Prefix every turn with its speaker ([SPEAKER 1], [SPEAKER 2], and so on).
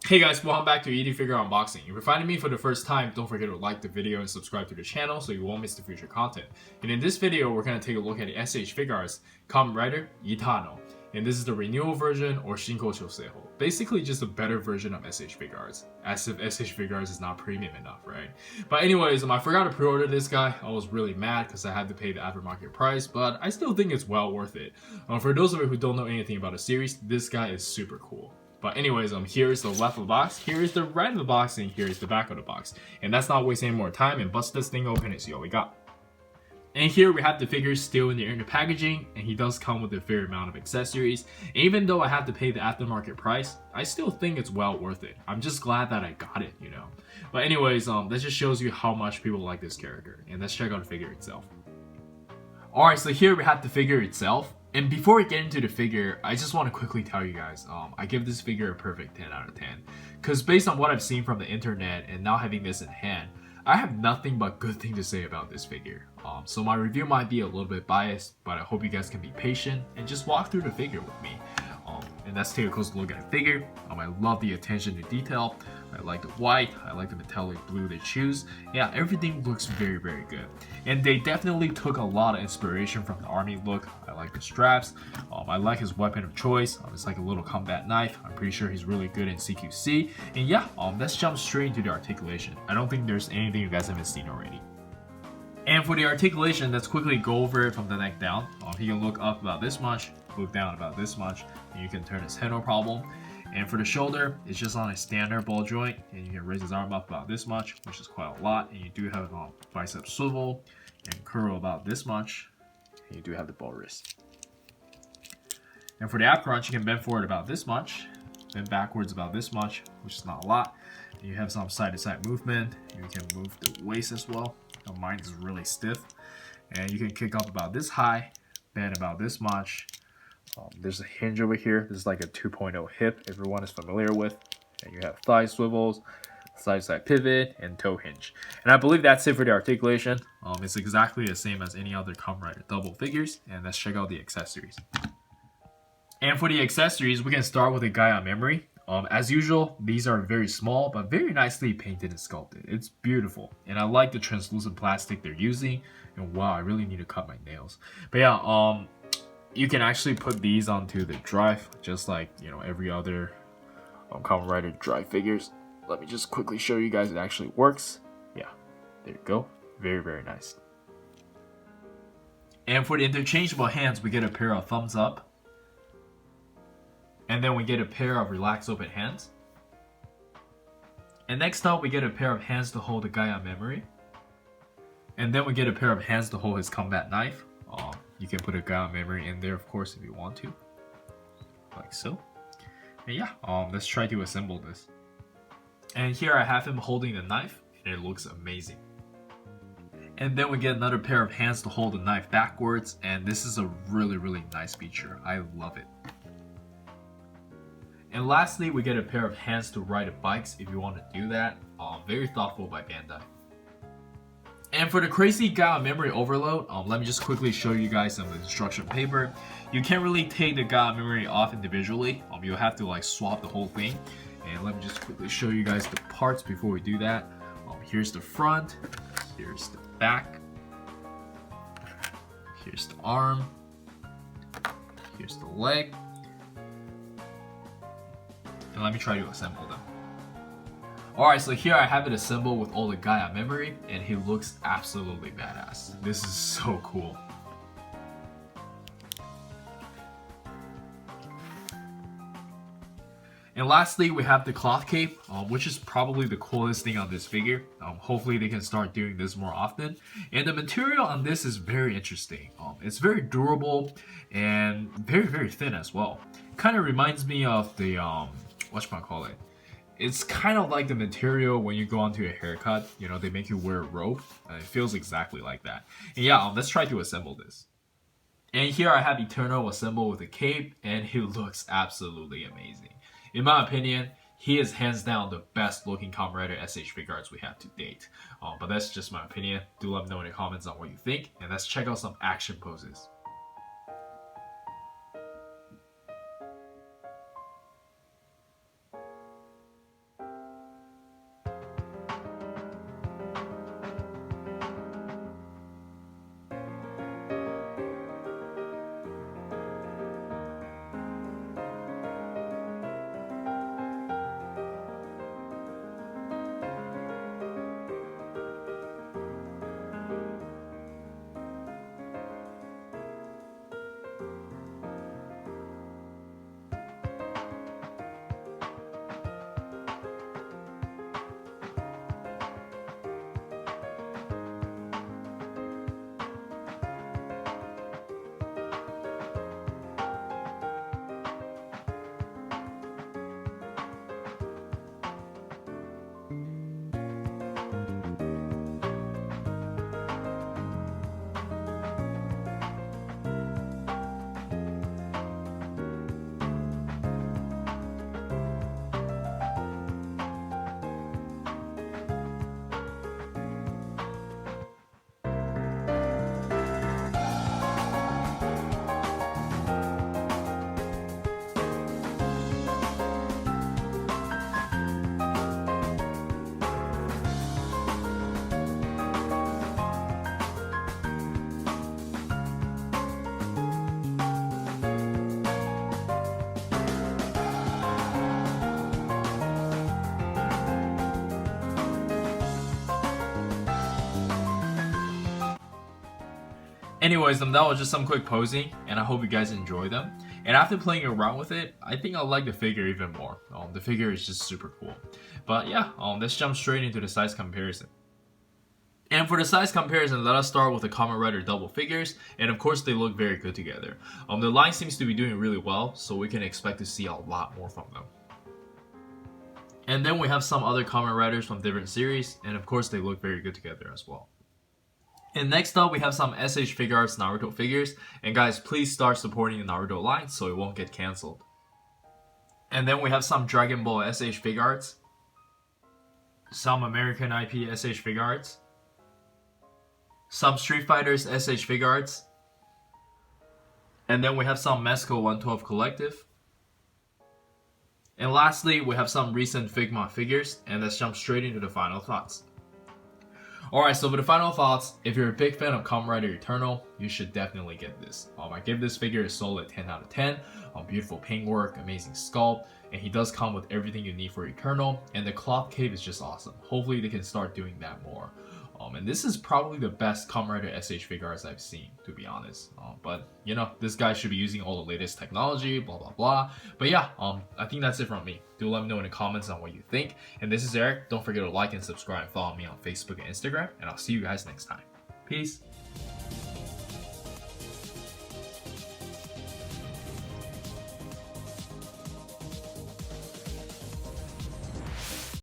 [SPEAKER 1] Hey guys, welcome back to Figure Unboxing. If you're finding me for the first time, don't forget to like the video and subscribe to the channel so you won't miss the future content. And in this video, we're going to take a look at the S.H.Figuarts Kamen Rider Itano. And this is the Renewal version or Shinko Choseiho. Basically just a better version of S.H.Figuarts. As if S.H.Figuarts is not premium enough, right? But anyways, I forgot to pre-order this guy. I was really mad because I had to pay the aftermarket price, but I still think it's well worth it. For those of you who don't know anything about the series, this guy is super cool. But anyways, here's the left of the box, here's the right of the box, and here's the back of the box. And let's not waste any more time and bust this thing open and see what we got. And here we have the figures still in the inner packaging, and he does come with a fair amount of accessories. And even though I have to pay the aftermarket price, I still think it's well worth it. I'm just glad that I got it, you know. But anyways, that just shows you how much people like this character. And let's check out the figure itself. Alright, so here we have the figure itself. And before we get into the figure, I just want to quickly tell you guys, I give this figure a perfect 10 out of 10. Because based on what I've seen from the internet and now having this in hand, I have nothing but good thing to say about this figure. So my review might be a little bit biased, but I hope you guys can be patient and just walk through the figure with me. And let's take a closer look at the figure. I love the attention to detail. I like the white, I like the metallic blue they choose. Yeah, everything looks very, very good. And they definitely took a lot of inspiration from the army look. I like the straps. I like his weapon of choice. It's like a little combat knife. I'm pretty sure he's really good in CQC. And yeah, let's jump straight into the articulation. I don't think there's anything you guys haven't seen already. And for the articulation, let's quickly go over it from the neck down. He can look up about this much, look down about this much, and you can turn his head no problem. And for the shoulder, it's just on a standard ball joint, and you can raise his arm up about this much, which is quite a lot. And you do have bicep swivel and curl about this much, and you do have the ball wrist. And for the ab crunch, you can bend forward about this much, bend backwards about this much, which is not a lot. And you have some side-to-side movement. You can move the waist as well. Mine is really stiff, and you can kick up about this high, bend about this much. There's a hinge over here. This is like a 2.0 hip, everyone is familiar with. And you have thigh swivels, side-to-side pivot, and toe hinge. And I believe that's it for the articulation. It's exactly the same as any other Kamen Rider double figures. And let's check out the accessories. And for the accessories, we can start with a guy on memory. As usual, these are very small, but very nicely painted and sculpted. It's beautiful. And I like the translucent plastic they're using. And wow, I really need to cut my nails. But yeah, you can actually put these onto the drive, just like, you know, every other Kamen Rider drive figures. Let me just quickly show you guys it actually works. Yeah, there you go. Very, very nice. And for the interchangeable hands, we get a pair of thumbs up. And then we get a pair of relaxed open hands. And next up, we get a pair of hands to hold the guy on memory. And then we get a pair of hands to hold his combat knife. You can put a guy on memory in there, of course, if you want to. Like so. And yeah, let's try to assemble this. And here I have him holding the knife, and it looks amazing. And then we get another pair of hands to hold the knife backwards, and this is a really, really nice feature. I love it. And lastly, we get a pair of hands to ride the bikes if you want to do that. Very thoughtful by Bandai. And for the crazy guy on memory overload, let me just quickly show you guys some instruction paper. You can't really take the guy on memory off individually. You'll have to like swap the whole thing. And let me just quickly show you guys the parts before we do that. Here's the front, here's the back, here's the arm, here's the leg. And let me try to assemble them. Alright, so here I have it assembled with all the guy on memory, and he looks absolutely badass. This is so cool. And lastly, we have the cloth cape, which is probably the coolest thing on this figure. Hopefully they can start doing this more often. And the material on this is very interesting. It's very durable and very, very thin as well. Kind of reminds me of the, whatchamacallit. It's kind of like the material when you go onto a haircut, you know, they make you wear a robe, and it feels exactly like that. And yeah, let's try to assemble this. And here I have Eternal assembled with a cape, and he looks absolutely amazing. In my opinion, he is hands down the best looking Kamen Rider S.H.Figuarts we have to date. But that's just my opinion. Do let me know in the comments on what you think, and let's check out some action poses. Anyways, that was just some quick posing, and I hope you guys enjoy them. And after playing around with it, I think I like the figure even more. The figure is just super cool. But yeah, let's jump straight into the size comparison. And for the size comparison, let us start with the Kamen Rider double figures, and of course they look very good together. The line seems to be doing really well, so we can expect to see a lot more from them. And then we have some other Kamen Riders from different series, and of course they look very good together as well. And next up, we have some S.H.Figuarts Naruto figures. And guys, please start supporting the Naruto line so it won't get cancelled. And then we have some Dragon Ball S.H.Figuarts, some American IP S.H.Figuarts, some Street Fighters S.H.Figuarts, and then we have some Mesco 112 Collective. And lastly, we have some recent Figma figures, and let's jump straight into the final thoughts. Alright, so for the final thoughts, if you're a big fan of Kamen Rider Eternal, you should definitely get this. I give this figure a solid 10 out of 10. Beautiful paintwork, amazing sculpt, and he does come with everything you need for Eternal, and the cloth cape is just awesome. Hopefully they can start doing that more. And this is probably the best Kamen Rider S.H.Figuarts I've seen, to be honest. But, you know, this guy should be using all the latest technology, blah, blah, blah. But yeah, I think that's it from me. Do let me know in the comments on what you think. And this is Eric. Don't forget to like and subscribe and follow me on Facebook and Instagram. And I'll see you guys next time. Peace.